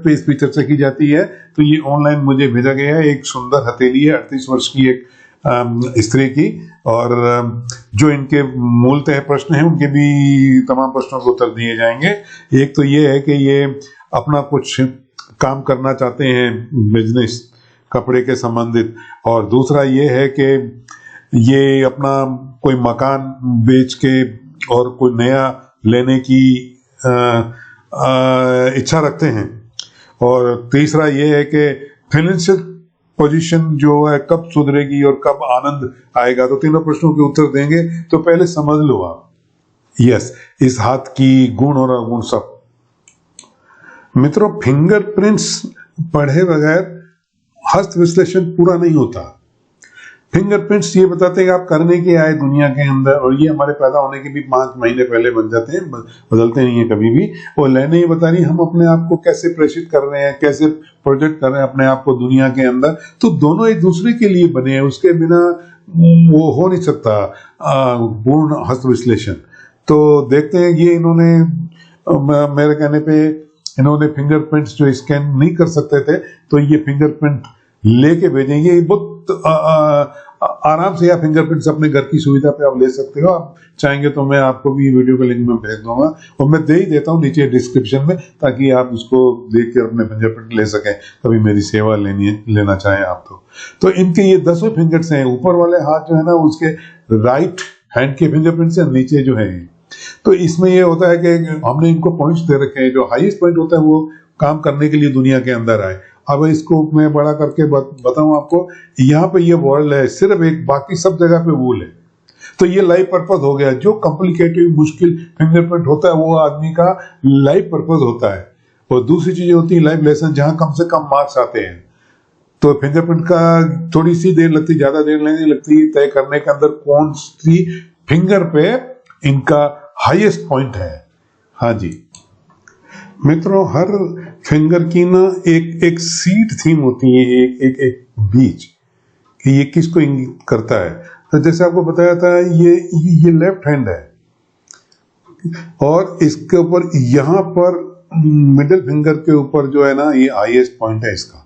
पे इस फीचर से की जाती है। तो ये ऑनलाइन मुझे भेजा गया है। एक सुंदर हथेली है 38 वर्ष की एक स्त्री की, और जो इनके मूलतः प्रश्न हैं उनके भी तमाम प्रश्नों के उत्तर दिए जाएंगे। एक तो ये है कि ये अपना कुछ काम करना चाहते हैं, बिजनेस कपड़े के संबंधित, और दूसरा ये है कि ये अपना कोई मकान बेच के और कोई नया लेने की इच्छा रखते हैं, और तीसरा ये है कि फाइनेंशियल पोजीशन जो है कब सुधरेगी और कब आनंद आएगा। तो तीनों प्रश्नों के उत्तर देंगे। तो पहले समझ लो आप, यस, इस हाथ की गुण और अवगुण सब। मित्रों, फिंगरप्रिंट्स पढ़े बगैर हस्त विश्लेषण पूरा नहीं होता। फिंगरप्रिंट्स ये बताते हैं कि आप करने के आए दुनिया के अंदर, और ये हमारे पैदा होने के भी 5 महीने पहले बन जाते हैं, बदलते नहीं है कभी भी। और लेने ये बता रही हम अपने आप को कैसे प्रेषित कर रहे हैं, कैसे प्रोजेक्ट कर रहे हैं अपने आप को दुनिया के अंदर। तो दोनों एक दूसरे के लिए बने हैं, उसके बिना वो हो नहीं सकता पूर्ण हस्त विश्लेषण। तो देखते हैं, ये इन्होंने मेरे कहने पे इन्होंने फिंगरप्रिंट्स जो स्कैन नहीं कर सकते थे, तो ये फिंगरप्रिंट लेके भेजेंगे। बहुत आराम से आप फिंगरप्रिंट्स अपने घर की सुविधा पे आप ले सकते हो। आप चाहेंगे तो मैं आपको भी वीडियो का लिंक में भेज दूंगा, और मैं दे ही देता हूँ नीचे डिस्क्रिप्शन में, ताकि आप उसको देख कर अपने फिंगरप्रिंट ले सकें, कभी मेरी सेवा लेना चाहें आप तो इनके ये 10 फिंगर्स हैं। ऊपर वाले हाथ जो है ना, उसके राइट हैंड के फिंगरप्रिंट्स हैं, नीचे जो है। तो इसमें ये होता है कि हमने इनको पॉइंट्स दे रखे हैं, जो हाईएस्ट पॉइंट होता है वो काम करने के लिए दुनिया के अंदर आए। अब इसको मैं बड़ा करके बताऊं आपको, यहाँ पे ये वर्ल्ड है सिर्फ एक, बाकी सब जगह पे वूल है। तो ये लाइफ पर्पस हो गया। जो कॉम्प्लिकेटेड मुश्किल फिंगरप्रिंट होता है वो आदमी का लाइफ पर्पस होता है, और दूसरी चीजें होती है लाइफ लेसन, जहां कम से कम मार्क्स आते हैं। तो फिंगरप्रिंट का थोड़ी सी देर लगती, ज्यादा देर नहीं लगती तय करने के अंदर कौन सी फिंगर पे इनका हाईएस्ट पॉइंट है। हाँ जी मित्रों, हर फिंगर की ना एक सीड थीम होती है, एक बीज, कि ये किसको इंगित करता है। तो जैसे आपको बताया था, ये लेफ्ट हैंड है, और इसके ऊपर यहाँ पर मिडिल फिंगर के ऊपर जो है ना, ये हाईएस्ट पॉइंट है इसका,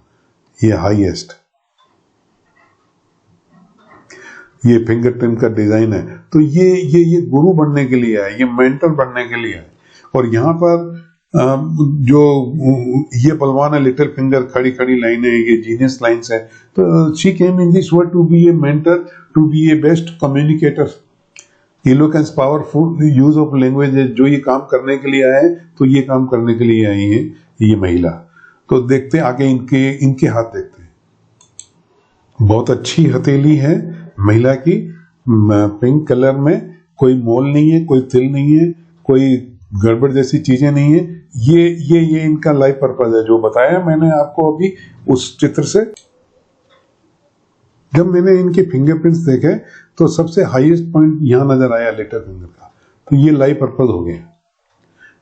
ये हाईएस्ट, ये फिंगर टिप का डिजाइन है। तो ये गुरु बनने के लिए है, ये मेंटर बनने के लिए है। और यहाँ पर जो ये बलवान है, लिटिल फिंगर, खड़ी खड़ी लाइन है, ये जीनियस लाइन्स है। तो she came in this world to be a mentor, to be a best communicator, eloquence, powerful use of language. जो ये काम करने के लिए आए, तो ये काम करने के लिए आई है ये महिला। तो देखते आगे इनके हाथ देखते हैं। बहुत अच्छी हथेली है महिला की, पिंक कलर में, कोई मोल नहीं है, कोई तिल नहीं है, कोई गड़बड़ जैसी चीजें नहीं है। ये इनका लाइफ पर्पस है, जो बताया मैंने आपको अभी उस चित्र से। जब मैंने इनके फिंगरप्रिंट्स देखे तो सबसे हाईएस्ट पॉइंट यहां नजर आया लिटिल फिंगर का। तो ये लाइफ पर्पस हो गया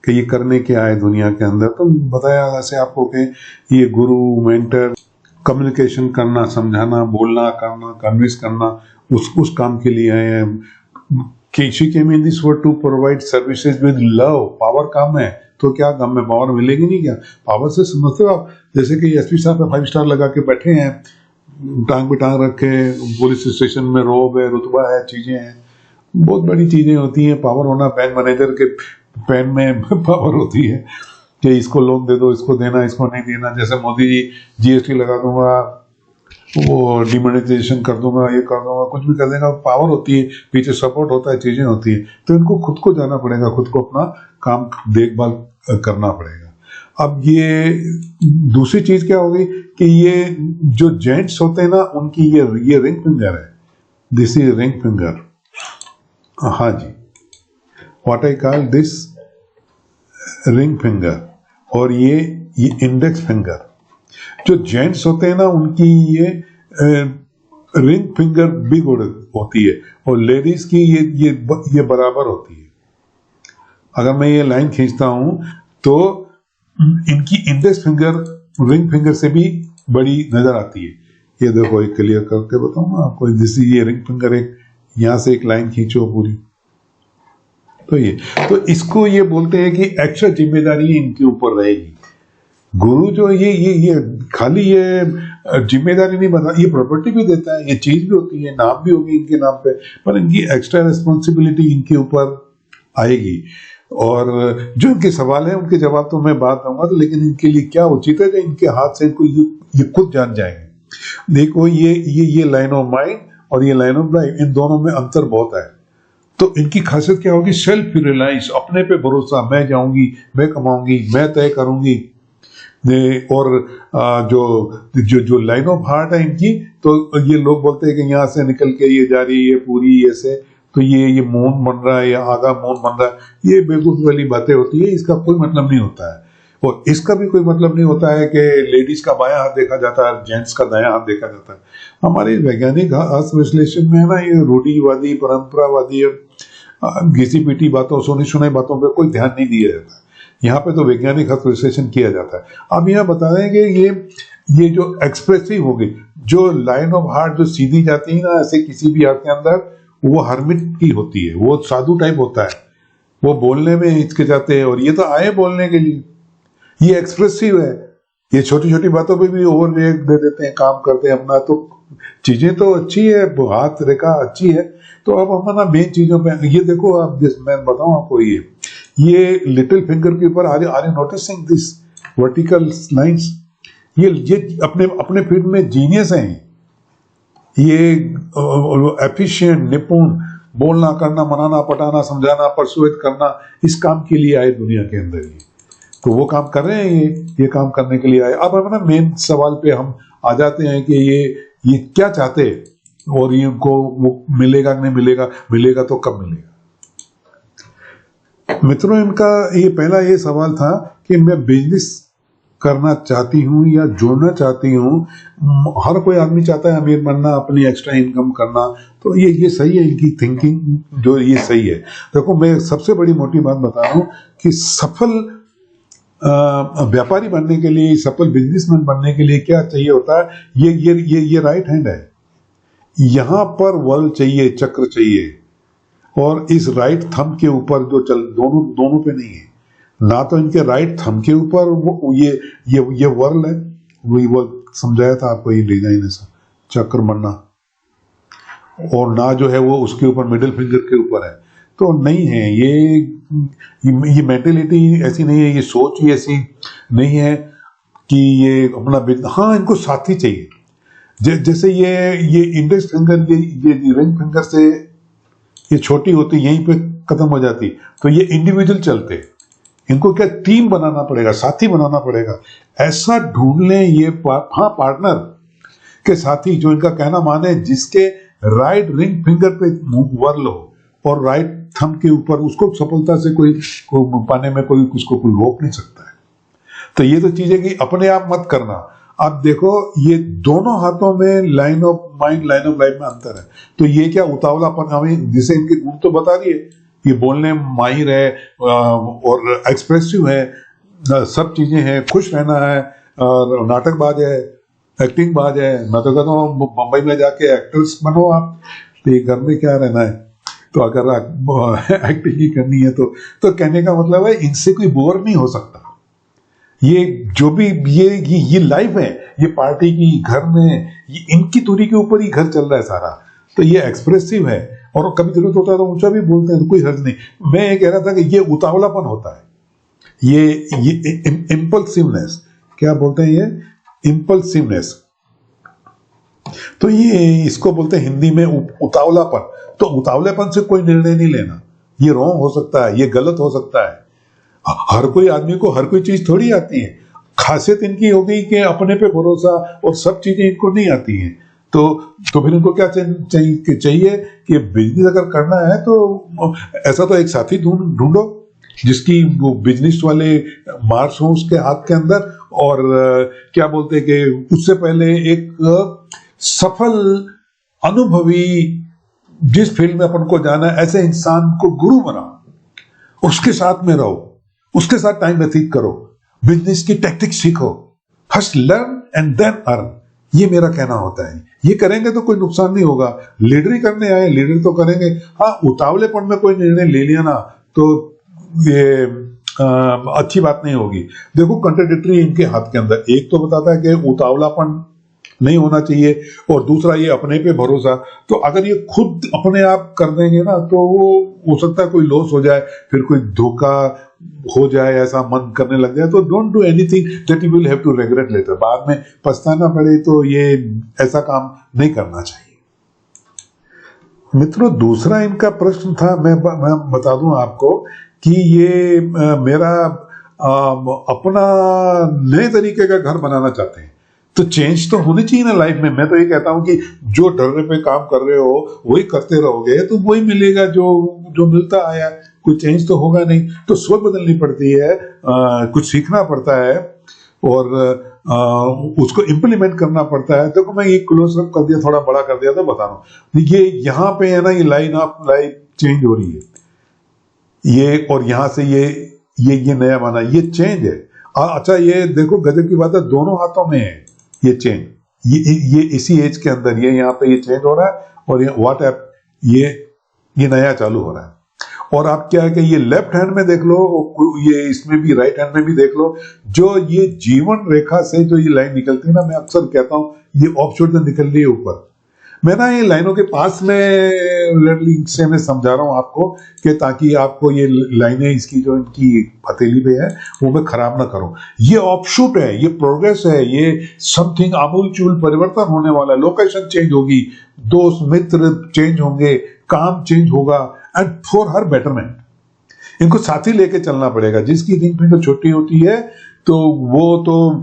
कि ये करने के आए दुनिया के अंदर। तो बताया वैसे आपको कि ये गुरु, मेंटर, कम्युनिकेशन करना, समझाना, बोलना, करना, कन्विंस करना, उस काम के लिए आए हैं। She came in this world to provide services with love। Power काम है, तो क्या काम में पावर मिलेगी नहीं क्या? पावर से समझते हो आप, जैसे कि एसपी साहब 5 स्टार लगा के बैठे हैं, टांग पे टांग रखे, पुलिस स्टेशन में रोब है, रुतबा है, चीजें हैं, बहुत बड़ी चीजें होती हैं। पावर होना, बैंक मैनेजर के पेन में पावर होती है कि इसको लोन दे दो, इसको देना, इसको नहीं देना। जैसे मोदी जी जीएसटी लगा दूंगा, वो डिमोनेटाइजेशन कर दूंगा, ये कर दूंगा, कुछ भी कर देगा, पावर होती है, पीछे सपोर्ट होता है, चीजें होती है। तो इनको खुद को जाना पड़ेगा, खुद को अपना काम देखभाल करना पड़ेगा। अब ये दूसरी चीज क्या होगी कि ये जो जेंट्स होते हैं ना, उनकी ये रिंग फिंगर है, दिस इज रिंग फिंगर। हाँ जी, what I call this ring finger, और ये इंडेक्स फिंगर। जो जेंट्स होते हैं ना, उनकी ये रिंग फिंगर बिग होती है, और लेडीज की ये बराबर होती है। अगर मैं ये लाइन खींचता हूं तो इनकी इंडेक्स फिंगर रिंग फिंगर से भी बड़ी नजर आती है। ये देखो, एक क्लियर करके बताऊंगा आपको। जैसे ये रिंग फिंगर, एक यहां से एक लाइन खींचो पूरी, तो इसको ये बोलते हैं कि एक्स्ट्रा जिम्मेदारी इनके ऊपर रहेगी गुरु जो ये खाली ये जिम्मेदारी नहीं बना, ये प्रॉपर्टी भी देता है, ये चीज भी होती है, नाम भी होगी इनके नाम पे, पर इनकी एक्स्ट्रा रिस्पॉन्सिबिलिटी इनके ऊपर आएगी। और जो इनके सवाल है उनके जवाब तो मैं बात दूंगा, तो लेकिन इनके लिए क्या उचित है कि इनके हाथ से इनको ये खुद जान जाएंगे। देखो ये लाइन ऑफ माइंड और ये लाइन ऑफ लाइफ, इन दोनों में अंतर बहुत है। तो इनकी खासियत क्या होगी? सेल्फ रिलायंस, अपने पे भरोसा, मैं जाऊंगी, मैं कमाऊंगी, मैं तय करूंगी। और जो लाइन ऑफ हार्ट है इनकी, तो ये लोग बोलते हैं कि यहाँ से निकल के ये जा रही है पूरी ऐसे, तो ये मून बन रहा है या आगा मून बन रहा है, ये बेवकूफ वाली बातें होती है, इसका कोई मतलब नहीं होता है। और इसका भी कोई मतलब नहीं होता है कि लेडीज का बायां हाथ देखा जाता है, जेंट्स का दायां हाथ देखा जाता है। हमारे वैज्ञानिक अर्थ विश्लेषण में है ना, ये रूढ़िवादी, परंपरावादी, घिसी पीटी बातों, सुनी सुनाई बातों पे कोई ध्यान नहीं दिया जाता है। यहाँ पे तो वैज्ञानिक अर्थ विश्लेषण किया जाता है। अब यहाँ बता रहे हैं कि ये जो एक्सप्रेसिव होगी, जो लाइन ऑफ हार्ट जो सीधी जाती है ना ऐसे किसी भी अर्थ के अंदर, वो हर्मिट की होती है, वो साधु टाइप होता है, वो बोलने में हिचकिचाते हैं, और ये तो आए बोलने के लिए। ये एक्सप्रेसिव है, ये छोटी छोटी बातों पे भी ओवर रिएक्ट दे देते हैं, काम करते हैं अपना। तो चीजें तो अच्छी है, हाथ रेखा अच्छी है, तो अब अपना मेन चीजों पे ये देखो। आप जिस मैं बताऊं आपको, ये लिटिल फिंगर के ऊपर are you noticing this vertical lines? ये अपने फील्ड में जीनियस हैं, ये एफिशिएंट, निपुण, बोलना करना, मनाना, पटाना, समझाना, परसुएट करना, इस काम के लिए आए दुनिया के अंदर। ये तो वो काम कर रहे हैं, ये काम करने के लिए आए। अब अपना मेन सवाल पे हम आ जाते हैं कि ये क्या चाहते हैं, और ये इनको मिलेगा कि नहीं मिलेगा, मिलेगा तो कब मिलेगा। मित्रों, इनका ये पहला ये सवाल था कि मैं बिजनेस करना चाहती हूँ या जोड़ना चाहती हूँ। हर कोई आदमी चाहता है अमीर बनना, अपनी एक्स्ट्रा इनकम करना, तो ये सही है, इनकी थिंकिंग जो ये सही है। देखो, मैं सबसे बड़ी मोटी बात बता रहा हूँ कि सफल व्यापारी बनने के लिए, सफल बिजनेसमैन बनने के लिए क्या चाहिए होता है? ये राइट हैंड है। यहां पर वर्ल्ड चाहिए, चक्र चाहिए, और इस राइट थंब के ऊपर जो दोनों पे नहीं है ना, तो इनके राइट थंब के ऊपर वो ये वर्ल्ड है, वही वो समझाया था आपको, ये डिजाइन ऐसा चक्र बनना, और ना जो है वो उसके ऊपर मिडिल फिंगर के ऊपर है। तो नहीं है, ये मेंटेलिटी ऐसी नहीं है, ये सोच ही ऐसी नहीं है कि ये अपना हाँ, इनको साथी चाहिए। जैसे ये इंडेक्स फिंगर, ये रिंग फिंगर से ये छोटी होती, यहीं पे खत्म हो जाती, तो ये इंडिविजुअल चलते। इनको क्या टीम बनाना पड़ेगा, साथी बनाना पड़ेगा। ऐसा ढूंढ लें ये पार्टनर के साथी जो इनका कहना माने, जिसके राइट रिंग फिंगर पे वर्ल हो और राइट थंब के ऊपर, उसको सफलता से कोई पाने में कोई उसको कोई रोक नहीं सकता है। तो ये तो चीज है कि अपने आप मत करना। अब देखो, ये दोनों हाथों में line of mind, line of life में अंतर है। तो ये क्या उतावलापन, हमें जिसे इनके गुण तो बता दिए, ये बोलने में माहिर है और एक्सप्रेसिव है, सब चीजें हैं, खुश रहना है, नाटकबाज है, एक्टिंग बाज है। मैं तो कहता हूँ मुंबई में जाके एक्टर्स बनो आप, तो ये घर में क्या रहना है। तो अगर एक्टिंग ही करनी है तो कहने का मतलब है इनसे कोई बोर नहीं हो सकता। ये जो भी ये लाइफ है, ये पार्टी की, घर में, ये इनकी दूरी के ऊपर ही घर चल रहा है सारा। तो ये एक्सप्रेसिव है, और कभी जरूरत होता है तो ऊंचा भी बोलते हैं, तो कोई हर्ज नहीं। मैं ये कह रहा था कि ये उतावलापन होता है, ये इम्पल्सिवनेस, क्या बोलते हैं ये, इम्पल्सिवनेस। तो ये इसको बोलते हैं हिंदी में उतावलापन। तो उतावलेपन से कोई निर्णय नहीं लेना, ये रॉन्ग हो सकता है, ये गलत हो सकता है। हर कोई आदमी को हर कोई चीज थोड़ी आती है। खासियत इनकी हो गई कि अपने पे भरोसा, और सब चीजें इनको नहीं आती हैं। तो फिर इनको क्या चाहिए कि बिजनेस अगर करना है तो ऐसा तो एक साथी ढूंढो जिसकी वो बिजनेस वाले मार्क्स हो उसके हाथ के अंदर, और क्या बोलते हैं कि उससे पहले एक सफल अनुभवी, जिस फील्ड में अपन को जाना है, ऐसे इंसान को गुरु बनाओ, उसके साथ में रहो, उसके साथ टाइम व्यतीत करो, बिजनेस की टैक्टिक्स सीखो। First learn and then earn, ये मेरा कहना होता है। ये करेंगे तो कोई नुकसान नहीं होगा। लीडर ही करने आए, लीडर तो करेंगे। हाँ, उतावलेपन में कोई निर्णय ले लिया ना, तो ये अच्छी बात नहीं होगी। देखो कंट्राडिक्टरी इनके हाथ के अंदर, एक तो बताता है कि उतावलापन नहीं होना चाहिए और दूसरा ये अपने पे भरोसा। तो अगर ये खुद अपने आप कर देंगे ना तो वो हो सकता है कोई लॉस हो जाए, फिर कोई धोखा हो जाए, ऐसा मन करने लग जाए। तो don't do anything that you will have to regret later, बाद में पछताना पड़े। तो ये ऐसा काम नहीं करना चाहिए। मित्रों, दूसरा इनका प्रश्न था, मैं बता दूं आपको कि ये मेरा अपना नए तरीके का घर बनाना चाहते हैं। तो चेंज तो होनी चाहिए ना लाइफ में। मैं तो ये कहता हूं कि जो डरने पे काम कर रहे हो वही करते रहोगे तो वही मिलेगा जो मिलता आया, कोई चेंज तो होगा नहीं। तो सोच बदलनी पड़ती है, कुछ सीखना पड़ता है और उसको इम्प्लीमेंट करना पड़ता है। देखो मैं ये क्लोज अप कर दिया, थोड़ा बड़ा कर दिया तो बता रहा हूं। ये यहाँ पे है ना, ये लाइन ऑफ लाइफ चेंज हो रही है, ये और यहां से ये नया बना, ये चेंज है। अच्छा ये देखो गजब की बात है, दोनों हाथों में है ये चेंज। ये इसी एज के अंदर ये यहाँ पे ये चेंज हो रहा है और ये व्हाट ये नया चालू हो रहा है। और आप क्या है कि ये लेफ्ट हैंड में देख लो, ये इसमें भी राइट हैंड में भी देख लो, जो ये जीवन रेखा से जो ये लाइन निकलती है ना, मैं अक्सर कहता हूं ये ऑफशोर से निकल रही है ऊपर। मैं ना ये लाइनों के पास में से मैं समझा रहा हूं आपको कि ताकि आपको ये लाइनें इसकी जो इनकी हथेली पे है वो मैं खराब ना करूं। ये ऑफशूट है, ये प्रोग्रेस है, ये समथिंग आमूलचूल परिवर्तन होने वाला है। लोकेशन चेंज होगी, दोस्त मित्र चेंज होंगे, काम चेंज होगा, एंड फॉर हर बेटरमेंट। इनको साथ ही लेके चलना पड़ेगा। जिसकी रिंग फिंगर छोटी होती है तो वो तो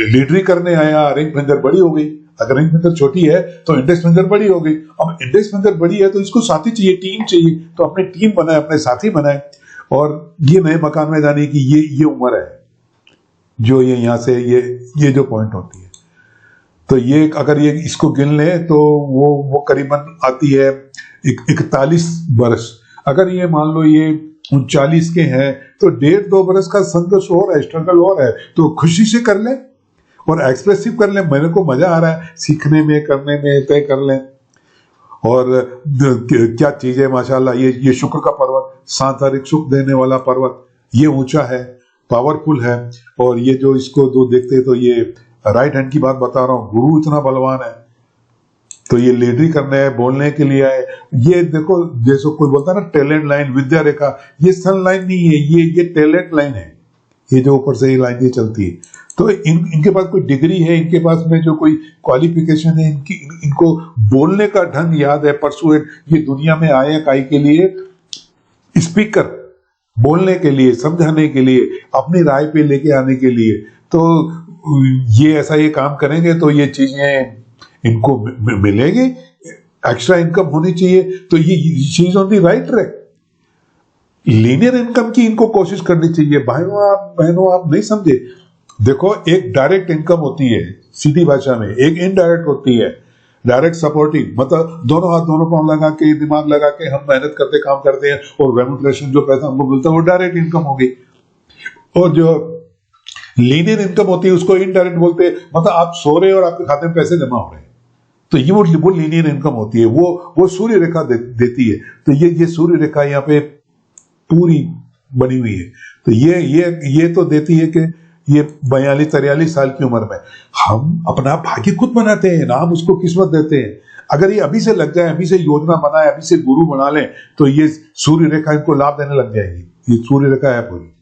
लीडरी करने आया, रिंग फिंगर बड़ी हो गई। अगर रिंग फिंगर छोटी है तो इंडेक्स फिंगर बड़ी हो गई। अब इंडेक्स फिंगर बड़ी है तो इसको साथी चाहिए, टीम चाहिए, तो अपनी टीम बनाए, अपने साथी बनाए। और ये नए मकान में जाने की ये उम्र है जो ये यहां से ये जो पॉइंट होती है। तो ये अगर ये इसको गिन ले तो वो करीबन आती है 41 बरस। अगर ये मान लो ये 39 के हैं तो 1.5-2 बरस का संघर्ष और है, स्ट्रगल और है। तो खुशी से कर ले और एक्सप्रेसिव कर ले, मेरे को मजा आ रहा है सीखने में, करने में, तय कर ले। और क्या चीज है माशाल्लाह, ये शुक्र का पर्वत, सांसारिक सुख देने वाला पर्वत, ये ऊंचा है, पावरफुल है। और ये जो इसको जो देखते तो ये राइट हैंड की बात बता रहा हूं, गुरु इतना बलवान है तो ये लीडरी करने है, बोलने के लिए है। ये देखो जैसे कोई बोलता है ना टैलेंट लाइन, विद्या रेखा, ये सन लाइन नहीं है, ये टैलेंट लाइन है। ये जो ऊपर से ये लाइन ये चलती है तो इनके पास कोई डिग्री है, इनके पास में जो कोई क्वालिफिकेशन है, इनको बोलने का ढंग याद है, परसुएट। ये दुनिया में आए हैं काई के लिए, स्पीकर, बोलने के लिए, समझाने के लिए, अपनी राय पे लेके आने के लिए। तो ये ऐसा ये काम करेंगे तो ये चीजें इनको मिलेगी, एक्स्ट्रा इनकम होनी चाहिए। तो ये चीज on the right track. Linear income की इनको कोशिश करनी चाहिए। बहनों आप नहीं समझे। देखो एक डायरेक्ट इनकम होती है सीधी भाषा में, एक इनडायरेक्ट होती है डायरेक्ट सपोर्टिंग, मतलब दोनों हाथ दोनों पांव लगा के, दिमाग लगा के हम मेहनत करते काम करते हैं और रेम्यूनरेशन जो पैसा हमको मिलता है वो डायरेक्ट इनकम होगी। और जो लीनियर इनकम होती है उसको इनडायरेक्ट बोलते हैं, मतलब आप सो रहे और आपके खाते में पैसे जमा हो रहे हैं। तो ये वो लीनियर इनकम होती है, वो सूर्य रेखा देती है। तो ये सूर्य रेखा यहाँ पे पूरी बनी हुई है। तो ये तो देती है कि ये 42-43 साल की उम्र में हम अपना भाग्य खुद बनाते हैं ना, हम उसको किस्मत देते हैं। अगर ये अभी से लग जाए, अभी से योजना बनाए, अभी से गुरु बना ले तो ये सूर्य रेखा इनको लाभ देने लग जाएगी। ये सूर्य रेखा है पूरी।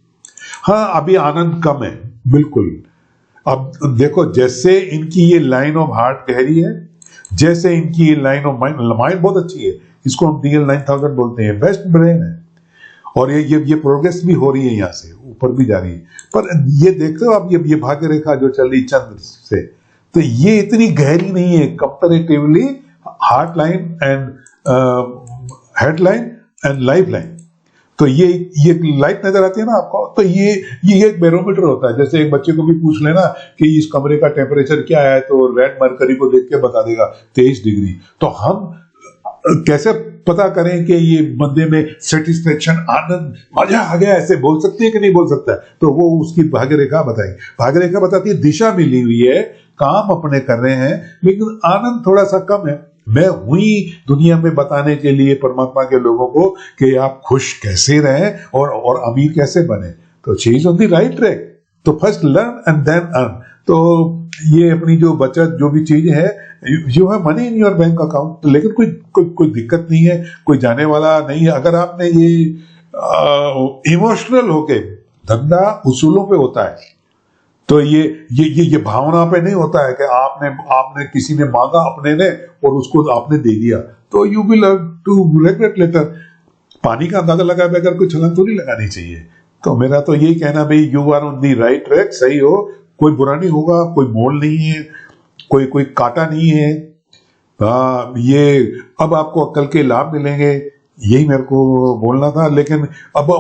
हाँ अभी आनंद कम है बिल्कुल। अब देखो जैसे इनकी ये लाइन ऑफ हार्ट गहरी है, जैसे इनकी लाइन ऑफ माइंड बहुत अच्छी है, इसको हम DL 9000 बोलते हैं, बेस्ट ब्रेन है। और ये प्रोग्रेस भी हो रही है, यहाँ से ऊपर भी जा रही है। पर ये देखते हो आप, ये भाग्य रेखा जो चल रही चंद्र से, तो ये इतनी गहरी नहीं है comparatively heart line and head line and life line. तो ये लाइट नजर आती है ना आपको, तो ये एक बैरोमीटर होता है। जैसे एक बच्चे को भी पूछ लेना कि इस कमरे का टेम्परेचर क्या है, तो रेड मरकरी को देख के बता देगा 23 डिग्री। तो हम कैसे पता करें कि ये बंदे में सेटिस्फेक्शन, आनंद, मजा आ गया, ऐसे बोल सकते हैं कि नहीं बोल सकता है? तो वो उसकी भाग्य रेखा बताएगी। भाग्य रेखा बताती है दिशा मिली हुई है, काम अपने कर रहे हैं, लेकिन आनंद थोड़ा सा कम है। मैं हुई दुनिया में बताने के लिए परमात्मा के लोगों को कि आप खुश कैसे रहें और अमीर कैसे बने। तो she is on the right track. तो first learn and then earn. तो ये अपनी जो बचत जो भी चीज है, you have money in your bank account, लेकिन कोई दिक्कत नहीं है, कोई जाने वाला नहीं है। अगर आपने ये इमोशनल होके, धंधा उसूलों पे होता है, तो ये भावना पे नहीं होता है कि आपने किसी ने मांगा अपने ने और उसको आपने दे दिया, तो you will have to regret later. पानी का अंदाजा लगाए बगैर कोई छलांग थोड़ी लगानी चाहिए। तो मेरा तो यही कहना भाई, you are on the right track, सही हो, कोई बुरा नहीं होगा, कोई मोल नहीं है, कोई कांटा नहीं है। ये अब आपको अक्ल के लाभ मिलेंगे, यही मेरे को बोलना था। लेकिन अब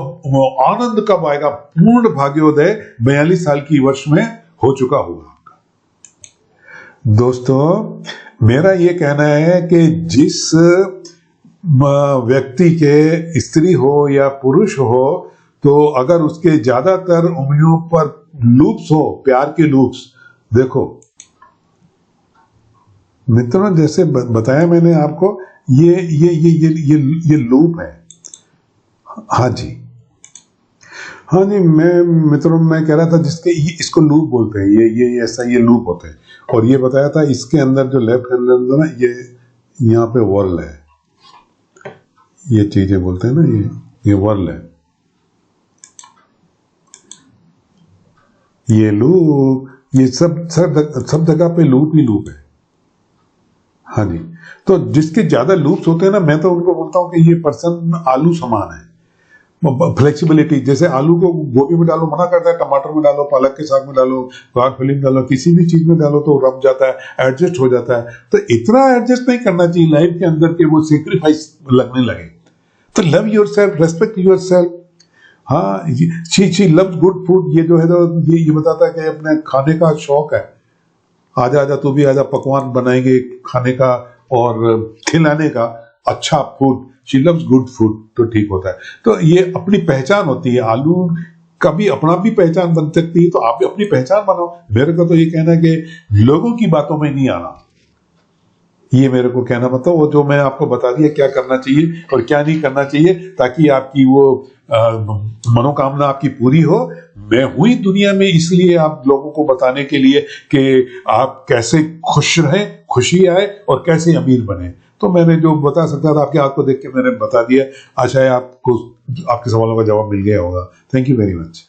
आनंद कब आएगा? पूर्ण भाग्योदय 42 साल की वर्ष में हो चुका होगा आपका। दोस्तों, मेरा ये कहना है कि जिस व्यक्ति के स्त्री हो या पुरुष हो, तो अगर उसके ज्यादातर उंगलियों पर लूप्स हो, प्यार के लूप्स, देखो मित्रों, जैसे बताया मैंने आपको, ये लूप है। हाँ जी, हाँ जी, मैं कह रहा था जिसके इसको लूप बोलते हैं, ये ऐसा ये लूप होते हैं। और ये बताया था इसके अंदर जो लेफ्ट हैंड अंदर ना, ये यहाँ पे वर्ल है, ये चीजें बोलते हैं ना, ये वर्ल है, ये लूप, ये सब जगह पे लूप ही लूप है। हाँ जी, तो जिसके ज्यादा लूप्स होते हैं ना, मैं तो उनको बोलता हूं कि ये पर्सन आलू समान है। फ्लेक्सिबिलिटी, जैसे आलू को गोभी में डालो मना करता है, टमाटर में डालो, पालक के साग में डालो, गाजर फली में डालो, किसी भी चीज में डालो तो रम जाता है, एडजस्ट हो जाता है। तो इतना एडजस्ट नहीं करना चाहिए लाइफ के अंदर के वो सेक्रीफाइस लगने लगे। तो love your self, respect your self. हाँ, शी लव्स गुड फूड। ये जो है तो ये बताता है कि अपने खाने का शौक है, आजा तू भी आजा, पकवान बनाएंगे खाने का और खिलाने का, अच्छा food. She loves good food, तो ठीक होता है। तो ये अपनी पहचान होती है। आलू का भी अपना भी पहचान बन सकती है, तो आप भी अपनी पहचान बनाओ। मेरे को तो ये कहना है कि लोगों की बातों में नहीं आना, ये मेरे को कहना मतलब वो जो मैं आपको बता दिया क्या करना चाहिए और क्या नहीं करना चाहिए, ताकि आपकी वो मनोकामना आपकी पूरी हो। मैं हुई दुनिया में इसलिए आप लोगों को बताने के लिए कि आप कैसे खुश रहें, खुशी आए और कैसे अमीर बने। तो मैंने जो बता सकता था आपके हाथ को देख के मैंने बता दिया। आशा है आपको आपके सवालों का जवाब मिल गया होगा। Thank you very much.